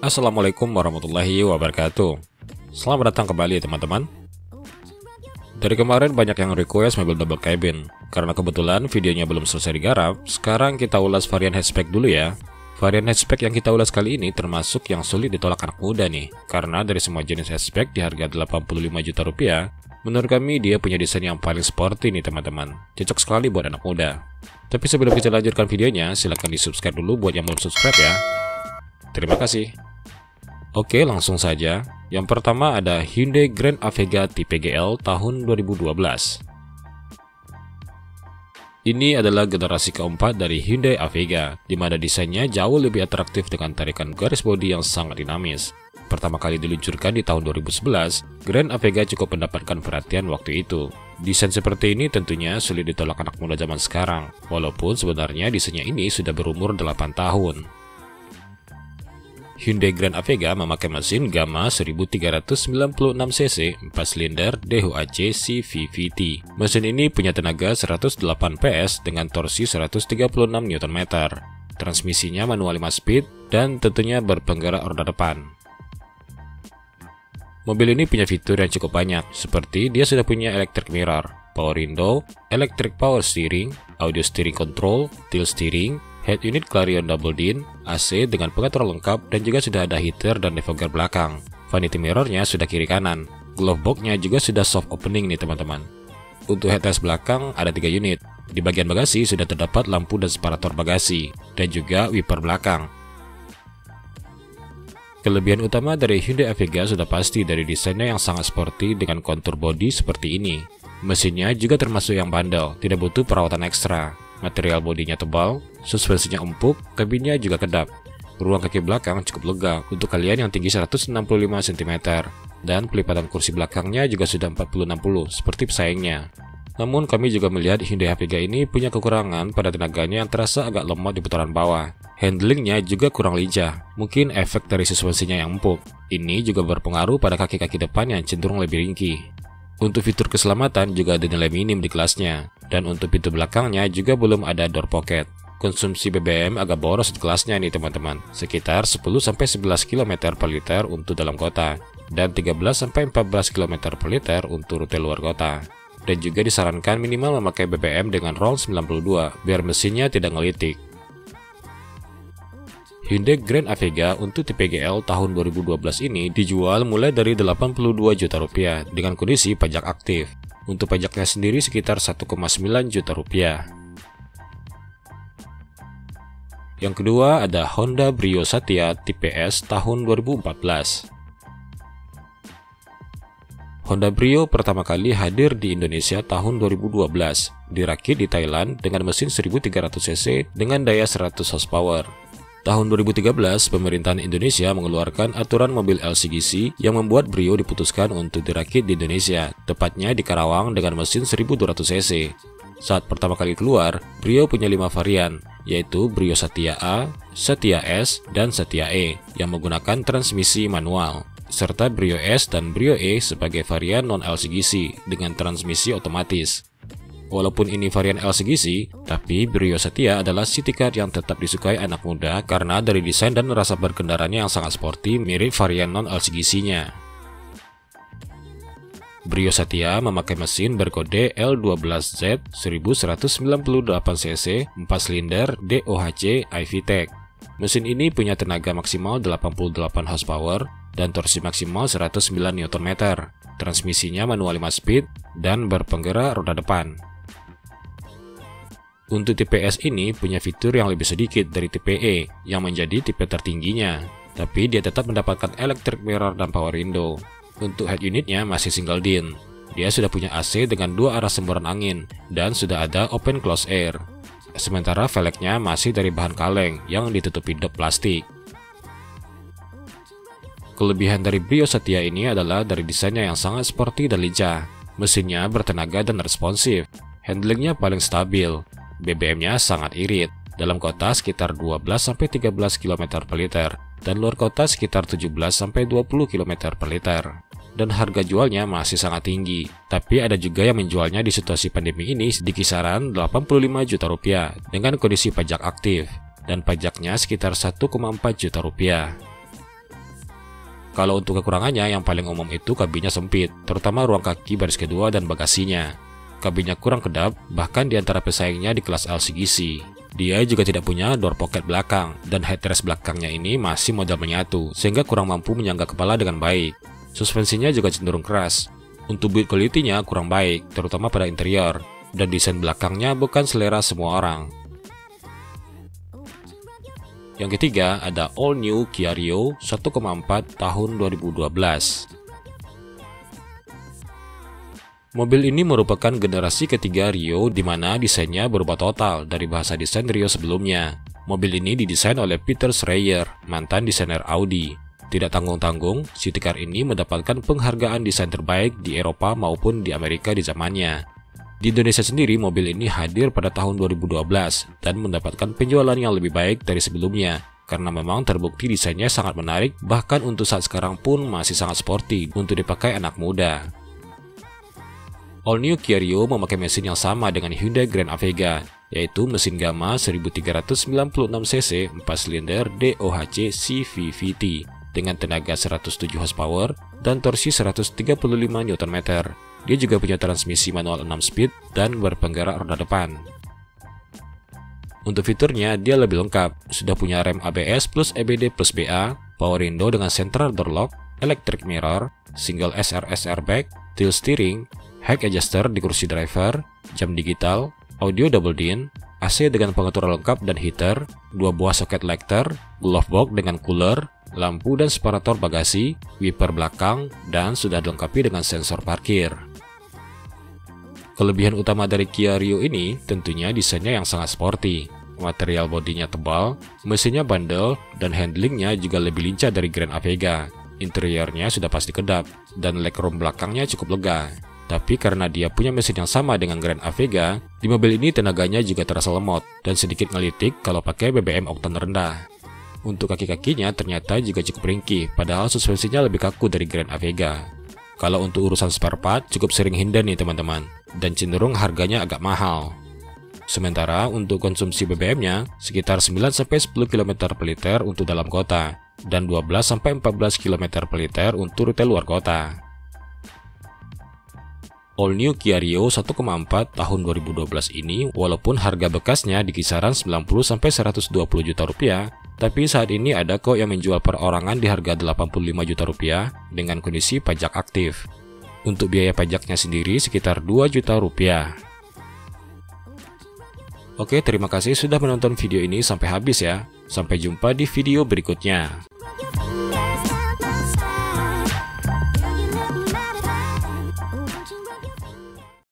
Assalamualaikum warahmatullahi wabarakatuh. Selamat datang kembali teman-teman. Dari kemarin banyak yang request mobil double cabin. Karena kebetulan videonya belum selesai digarap, sekarang kita ulas varian hatchback dulu ya. Varian hatchback yang kita ulas kali ini termasuk yang sulit ditolak anak muda nih. Karena dari semua jenis hatchback di harga 85 juta rupiah, menurut kami dia punya desain yang paling sporty nih teman-teman. Cocok sekali buat anak muda. Tapi sebelum kita lanjutkan videonya, silahkan di subscribe dulu buat yang belum subscribe ya. Terima kasih. Oke, langsung saja. Yang pertama ada Hyundai Grand Avega tipe GL tahun 2012. Ini adalah generasi keempat dari Hyundai Avega, di mana desainnya jauh lebih atraktif dengan tarikan garis bodi yang sangat dinamis. Pertama kali diluncurkan di tahun 2011, Grand Avega cukup mendapatkan perhatian waktu itu. Desain seperti ini tentunya sulit ditolak anak muda zaman sekarang, walaupun sebenarnya desainnya ini sudah berumur 8 tahun. Hyundai Grand Avega memakai mesin Gamma 1396cc 4 silinder DHC CVVT. Mesin ini punya tenaga 108 PS dengan torsi 136 Nm. Transmisinya manual 5 speed dan tentunya berpenggerak roda depan. Mobil ini punya fitur yang cukup banyak, seperti dia sudah punya electric mirror, power window, electric power steering, audio steering control, tilt steering, head unit Clarion double din, AC dengan pengatur lengkap, dan juga sudah ada heater dan defogger belakang. Vanity mirrornya sudah kiri kanan. Glove boxnya juga sudah soft opening nih teman-teman. Untuk headrest belakang ada 3 unit. Di bagian bagasi sudah terdapat lampu dan separator bagasi, dan juga wiper belakang. Kelebihan utama dari Hyundai Avega sudah pasti dari desainnya yang sangat sporty dengan kontur bodi seperti ini. Mesinnya juga termasuk yang bandel, tidak butuh perawatan ekstra. Material bodinya tebal, suspensinya empuk, kabinnya juga kedap. Ruang kaki belakang cukup lega untuk kalian yang tinggi 165 cm, dan pelipatan kursi belakangnya juga sudah 40-60 seperti pesaingnya. Namun kami juga melihat Hyundai Avega ini punya kekurangan pada tenaganya yang terasa agak lemot di putaran bawah. Handlingnya juga kurang lincah, mungkin efek dari suspensinya yang empuk. Ini juga berpengaruh pada kaki-kaki depan yang cenderung lebih ringkih. Untuk fitur keselamatan juga ada nilai minim di kelasnya, dan untuk pintu belakangnya juga belum ada door pocket. Konsumsi BBM agak boros di kelasnya nih teman-teman, sekitar 10-11 km per liter untuk dalam kota, dan 13-14 km per liter untuk rute luar kota. Dan juga disarankan minimal memakai BBM dengan RON 92, biar mesinnya tidak ngelitik. Hyundai Grand Avega untuk tipe GL tahun 2012 ini dijual mulai dari 82 juta rupiah dengan kondisi pajak aktif. Untuk pajaknya sendiri sekitar 1,9 juta rupiah. Yang kedua ada Honda Brio Satya tipe S tahun 2014. Honda Brio pertama kali hadir di Indonesia tahun 2012, dirakit di Thailand dengan mesin 1300cc dengan daya 100 horsepower. Tahun 2013, pemerintahan Indonesia mengeluarkan aturan mobil LCGC yang membuat Brio diputuskan untuk dirakit di Indonesia, tepatnya di Karawang dengan mesin 1200cc. Saat pertama kali keluar, Brio punya 5 varian, yaitu Brio Satya A, Satya S, dan Satya E yang menggunakan transmisi manual, serta Brio S dan Brio E sebagai varian non-LCGC dengan transmisi otomatis. Walaupun ini varian LCGC, tapi Brio Satya adalah city car yang tetap disukai anak muda karena dari desain dan rasa berkendaranya yang sangat sporty mirip varian non-LCGC-nya. Brio Satya memakai mesin berkode L12Z 1198cc 4 silinder DOHC iVTEC. Mesin ini punya tenaga maksimal 88 horsepower dan torsi maksimal 109 Nm. Transmisinya manual 5 speed dan berpenggerak roda depan. Untuk tipe S ini punya fitur yang lebih sedikit dari tipe E yang menjadi tipe tertingginya, tapi dia tetap mendapatkan electric mirror dan power window. Untuk head unitnya masih single din. Dia sudah punya AC dengan 2 arah semburan angin dan sudah ada open close air. Sementara velgnya masih dari bahan kaleng yang ditutupi dop plastik. Kelebihan dari Brio Satya ini adalah dari desainnya yang sangat sporty dan lincah. Mesinnya bertenaga dan responsif. Handlingnya paling stabil. BBM-nya sangat irit. Dalam kota sekitar 12-13 km per liter, dan luar kota sekitar 17-20 km per liter. Dan harga jualnya masih sangat tinggi, tapi ada juga yang menjualnya di situasi pandemi ini di kisaran 85 juta rupiah dengan kondisi pajak aktif, dan pajaknya sekitar 1,4 juta rupiah. Kalau untuk kekurangannya, yang paling umum itu kabinnya sempit, terutama ruang kaki baris kedua dan bagasinya. Kabinnya kurang kedap, bahkan di antara pesaingnya di kelas LCGC. Dia juga tidak punya door pocket belakang, dan headrest belakangnya ini masih model menyatu, sehingga kurang mampu menyangga kepala dengan baik. Suspensinya juga cenderung keras. Untuk build quality-nya kurang baik, terutama pada interior, dan desain belakangnya bukan selera semua orang. Yang ketiga ada All New Kia Rio 1,4 tahun 2012. Mobil ini merupakan generasi ketiga Rio di mana desainnya berubah total dari bahasa desain Rio sebelumnya. Mobil ini didesain oleh Peter Schreier, mantan desainer Audi. Tidak tanggung-tanggung, city car ini mendapatkan penghargaan desain terbaik di Eropa maupun di Amerika di zamannya. Di Indonesia sendiri, mobil ini hadir pada tahun 2012 dan mendapatkan penjualan yang lebih baik dari sebelumnya karena memang terbukti desainnya sangat menarik, bahkan untuk saat sekarang pun masih sangat sporty untuk dipakai anak muda. All New Kia Rio memakai mesin yang sama dengan Hyundai Grand Avega, yaitu mesin Gamma 1396cc 4 silinder DOHC CVVT dengan tenaga 107 horsepower dan torsi 135 Nm. Dia juga punya transmisi manual 6 speed dan berpenggerak roda depan. Untuk fiturnya, dia lebih lengkap. Sudah punya rem ABS plus EBD plus BA, power window dengan central door lock, electric mirror, single SRS airbag, tilt steering, head adjuster di kursi driver, jam digital, audio double din, AC dengan pengatur lengkap dan heater, 2 buah soket lighter, glove box dengan cooler, lampu dan separator bagasi, wiper belakang, dan sudah dilengkapi dengan sensor parkir. Kelebihan utama dari Kia Rio ini tentunya desainnya yang sangat sporty. Material bodinya tebal, mesinnya bandel, dan handlingnya juga lebih lincah dari Grand Avega. Interiornya sudah pasti kedap, dan legroom belakangnya cukup lega. Tapi karena dia punya mesin yang sama dengan Grand Avega, di mobil ini tenaganya juga terasa lemot dan sedikit ngelitik kalau pakai BBM oktan rendah. Untuk kaki-kakinya ternyata juga cukup ringkih, padahal suspensinya lebih kaku dari Grand Avega. Kalau untuk urusan spare part cukup sering Hyundai nih teman-teman, dan cenderung harganya agak mahal. Sementara untuk konsumsi BBM-nya sekitar 9-10 km per liter untuk dalam kota, dan 12-14 km per liter untuk rute luar kota. All New Kia Rio 1,4 tahun 2012 ini walaupun harga bekasnya di kisaran 90-120 juta rupiah, tapi saat ini ada kok yang menjual perorangan di harga 85 juta rupiah dengan kondisi pajak aktif. Untuk biaya pajaknya sendiri sekitar 2 juta rupiah. Oke, terima kasih sudah menonton video ini sampai habis ya. Sampai jumpa di video berikutnya.